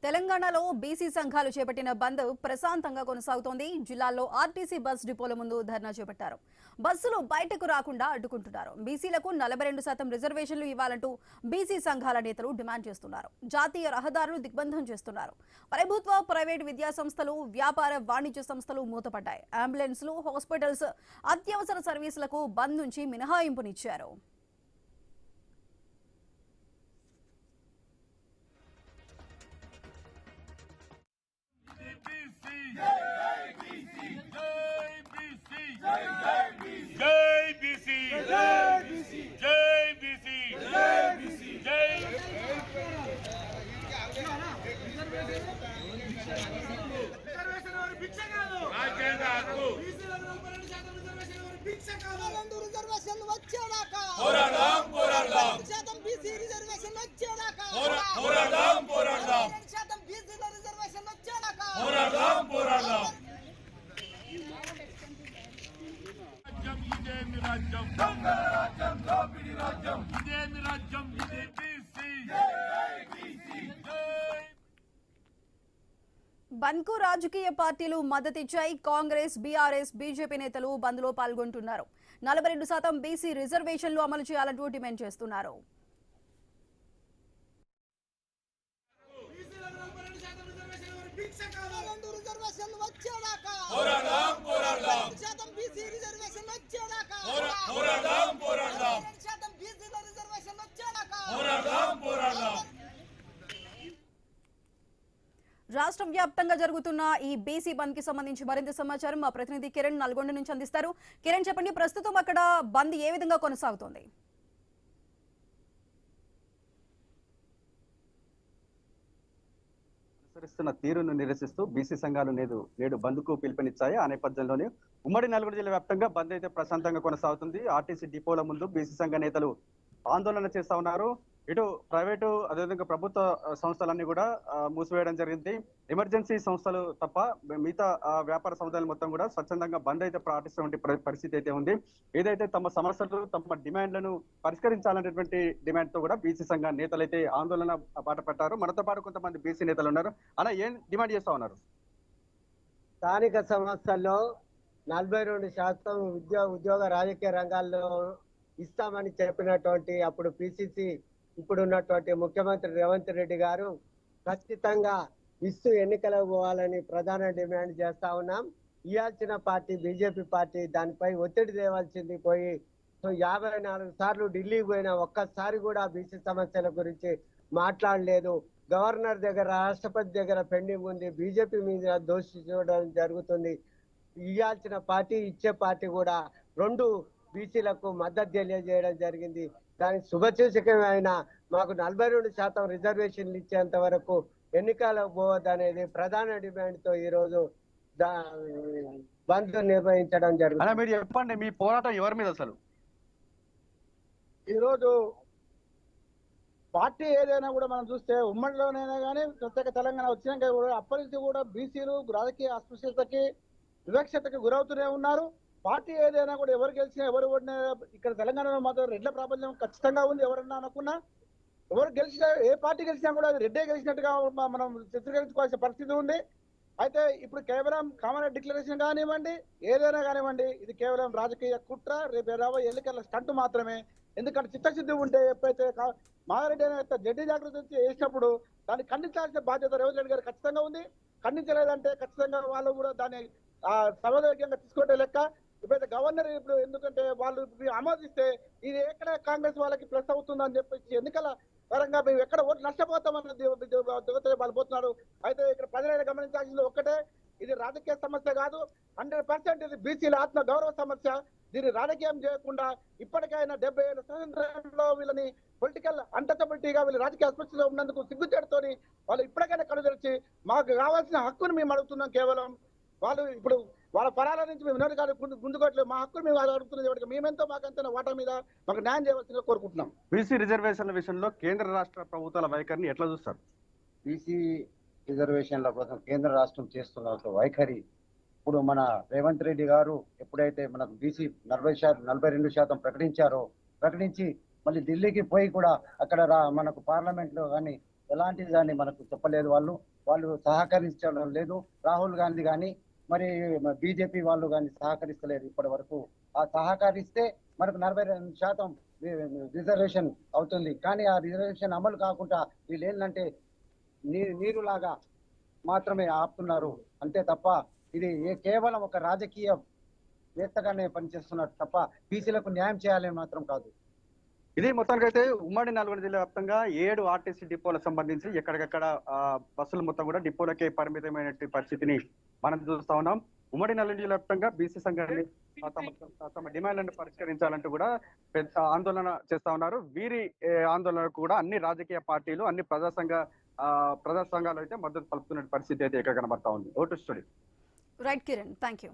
తెలంగాణలో బీసీ సంఘాలు చేపట్టిన బంద్ ప్రశాంతంగా కొనసాగుతోంది. జిల్లాలో ఆర్టీసీ బస్ డిపోల ముందు ధర్నా చేపట్టారు. బస్సులు బయటకు రాకుండా అడ్డుకుంటున్నారు. బీసీలకు 42% రిజర్వేషన్లు ఇవ్వాలంటూ బీసీ సంఘాల నేతలు డిమాండ్ చేస్తున్నారు. జాతీయ రహదారులు దిగ్బంధం చేస్తున్నారు. ప్రభుత్వ, ప్రైవేటు విద్యా సంస్థలు, వ్యాపార, వాణిజ్య సంస్థలు మూతపడ్డాయి. అంబులెన్స్లు, హాస్పిటల్స్, అత్యవసర సర్వీసులకు బంద్ నుంచి మినహాయింపునిచ్చారు. బంద్ కు రాజకీయ పార్టీలు మద్దతిచ్చాయి. కాంగ్రెస్, బీఆర్ఎస్, బీజేపీ నేతలు బంద్ లో పాల్గొంటున్నారు. 42% బీసీ రిజర్వేషన్లు అమలు చేయాలంటూ డిమాండ్ చేస్తున్నారు. రాష్ట్ర వ్యాప్తంగా జరుగుతున్న ఈ బీసీ బంద్ కి సంబంధించి మరింత సమాచారం మా ప్రతినిధి కిరణ్ నల్గొండ నుంచి అందిస్తారు. కిరణ్, చెప్పండి, ప్రస్తుతం అక్కడ బంద్ ఏ విధంగా కొనసాగుతోంది? అనుసరిస్తున్న తీరును నిరసిస్తూ బీసీ సంఘాలు నేడు బంద్ కు పిలుపునిచ్చాయి. ఆ నేపథ్యంలోనే ఉమ్మడి నల్గొండ జిల్లా వ్యాప్తంగా బంద్ అయితే ప్రశాంతంగా కొనసాగుతుంది. ఆర్టీసీ డిపోల ముందు బీసీ సంఘ నేతలు ఆందోళన చేస్తా ఉన్నారు. ఇటు ప్రైవేటు అదేవిధంగా ప్రభుత్వ సంస్థలన్నీ కూడా మూసివేయడం జరిగింది. ఎమర్జెన్సీ సంస్థలు తప్ప మిగతా వ్యాపార సముదాయాలు మొత్తం కూడా స్వచ్ఛందంగా బంద్ అయితే పాటిస్తున్న పరిస్థితి అయితే ఉంది. ఏదైతే తమ సమస్యలు, తమ డిమాండ్లను పరిష్కరించాలనేటువంటి డిమాండ్ తో కూడా బీసీ సంఘ నేతలు అయితే ఆందోళన బాట పట్టారు. మనతో పాటు కొంతమంది బీసీ నేతలు ఉన్నారు. అలా ఏం డిమాండ్ చేస్తా ఉన్నారు? స్థానిక సంస్థల్లో 42% ఉద్యోగ రాజకీయ రంగాల్లో ఇస్తామని చెప్పినటువంటి అప్పుడు పిసిసి ఇప్పుడు ఉన్నటువంటి ముఖ్యమంత్రి రేవంత్ రెడ్డి గారు ఖచ్చితంగా ఇస్తూ ఎన్నికలకు పోవాలని ప్రధాన డిమాండ్ చేస్తా ఉన్నాం. ఇవ్వాల్సిన పార్టీ బీజేపీ పార్టీ దానిపై ఒత్తిడి తేవాల్సింది పోయి 54 సార్లు ఢిల్లీకి పోయినా ఒక్కసారి కూడా బీసీ సమస్యల గురించి మాట్లాడలేదు. గవర్నర్ దగ్గర, రాష్ట్రపతి దగ్గర పెండింగ్ ఉంది. బీజేపీ మీద దోషించడం జరుగుతుంది. ఇవ్వాల్సిన పార్టీ, ఇచ్చే పార్టీ కూడా రెండు బీసీలకు మద్దతు తెలియజేయడం జరిగింది. దానికి శుభసూచకమైన మాకు 42% రిజర్వేషన్లు ఇచ్చేంత వరకు ఎన్నికలకు పోవద్దనేది ప్రధాన డిమాండ్ తో ఈ రోజు బంద్ నిర్వహించడం జరిగింది. మీరు చెప్పండి, మీ పోరాటం ఎవరి మీద? అసలు ఈరోజు పార్టీ ఏదైనా కూడా మనం చూస్తే ఉమ్మడిలోనైనా కానీ ప్రత్యేక తెలంగాణ వచ్చినాక కూడా అప్పటి నుంచి కూడా బీసీలు రాజకీయ అస్పృశ్యతకి, వివక్షతకి గురవుతూనే ఉన్నారు. పార్టీ ఏదైనా కూడా ఎవరు గెలిచినా ఎవరు ఓడినా ఇక్కడ తెలంగాణలో మాత్రం రెడ్ల ప్రాబల్యం ఖచ్చితంగా ఉంది. ఎవరన్నా అనుకున్నా, ఎవరు గెలిచినా, ఏ పార్టీ గెలిచినా కూడా అది రెడ్డే గెలిచినట్టుగా మనం చిత్రీకరించుకోవాల్సిన పరిస్థితి ఉంది. అయితే ఇప్పుడు కేవలం కామన్ డిక్లరేషన్ కానివ్వండి, ఏదైనా కానివ్వండి, ఇది కేవలం రాజకీయ కుట్ర, రేపు రాబోయే ఎన్నికల స్టంట్ మాత్రమే. ఎందుకంటే చిత్తశుద్ధి ఉంటే ఎప్పుడైతే మాధవరెడ్డి అనే జడ్జి జాగ్రత్త చేసినప్పుడు దాన్ని ఖండించాల్సిన బాధ్యత రేవంత్ రెడ్డి గారు ఖచ్చితంగా ఉంది. ఖండించలేదంటే ఖచ్చితంగా వాళ్ళు కూడా దాన్ని సమవేగంగా తీసుకుంటే లెక్క. ఇప్పుడైతే గవర్నర్ ఇప్పుడు ఎందుకంటే వాళ్ళు ఆమోదిస్తే ఇది ఎక్కడ కాంగ్రెస్ వాళ్ళకి ప్లస్ అవుతుందని చెప్పేసి ఎన్నికల పరంగా మేము ఎక్కడ ఓట్లు నష్టపోతామన్నది వాళ్ళు పోతున్నారు. అయితే ఇక్కడ ప్రజలైనా గమనించాల్సింది ఒక్కటే, ఇది రాజకీయ సమస్య కాదు, 100% ఇది బీసీల ఆత్మ గౌరవ సమస్య. దీన్ని రాజకీయం చేయకుండా ఇప్పటికైనా 70 ఏళ్ళ స్వతంత్రంలో వీళ్ళని పొలిటికల్ అన్టచబిలిటీగా వీళ్ళు రాజకీయ అస్పృశ్యతలో ఉన్నందుకు సిగ్గుచేటుతోని వాళ్ళు ఇప్పటికైనా కళ్ళు తెరిచి మాకు కావాల్సిన హక్కును మేము అడుగుతున్నాం. కేవలం వాళ్ళు ఇప్పుడు వాళ్ళ పరాల నుంచి మేము నోటి కాదు గుంజుకోవట్లేదు. మా హక్కులు మేము అడుగుతున్నది ఎవరికి మేమెంతో మాకంత వాటా మీద మాకు న్యాయం చేయవలసిందిగా కోరుకుంటున్నాం. బీసీ రిజర్వేషన్ల విషయంలో కేంద్ర రాష్ట్ర ప్రభుత్వాల వైఖరిని ఎట్లా చూస్తారు? బీసీ రిజర్వేషన్ల కోసం కేంద్ర రాష్ట్రం చేస్తున్న వైఖరి ఇప్పుడు మన రేవంత్ రెడ్డి గారు ఎప్పుడైతే మనకు బీసీ 42% ప్రకటించారో, ప్రకటించి మళ్ళీ ఢిల్లీకి పోయి కూడా అక్కడ మనకు పార్లమెంట్ లో కానీ ఎలాంటి దాన్ని మనకు చెప్పలేదు. వాళ్ళు సహకరించడం లేదు. రాహుల్ గాంధీ కానీ మరి బీజేపీ వాళ్ళు కానీ సహకరిస్తలేరు ఇప్పటి వరకు. ఆ సహకరిస్తే మనకు 42% రిజర్వేషన్ అవుతుంది. కానీ ఆ రిజర్వేషన్ అమలు కాకుండా వీళ్ళు ఏంటంటే నీరులాగా మాత్రమే ఆపుతున్నారు అంతే తప్ప ఇది కేవలం ఒక రాజకీయ వేత్తగానే పనిచేస్తున్నారు తప్ప బీసీలకు న్యాయం చేయాలని మాత్రం కాదు. ఇది మొత్తానికైతే ఉమ్మడి నల్గొండ జిల్లా వ్యాప్తంగా 7 ఆర్టీసీ డిపోలకు సంబంధించి ఎక్కడికక్కడ బస్సులు మొత్తం కూడా డిపోలకే పరిమితమైన పరిస్థితిని మనం చూస్తా ఉన్నాం. ఉమ్మడి నల్గొండ జిల్లా వ్యాప్తంగా బీసీ సంఘాన్ని తమ డిమాండ్లను పరిష్కరించాలంటూ కూడా పెద్ద ఆందోళన చేస్తా ఉన్నారు. వీరి ఆందోళనకు కూడా అన్ని రాజకీయ పార్టీలు, అన్ని ప్రజా సంఘాలు అయితే మద్దతు పలుకుతున్న పరిస్థితి అయితే ఇక్కడ కనబడతా ఉంది. Vote studio. Right Kiran, thank you.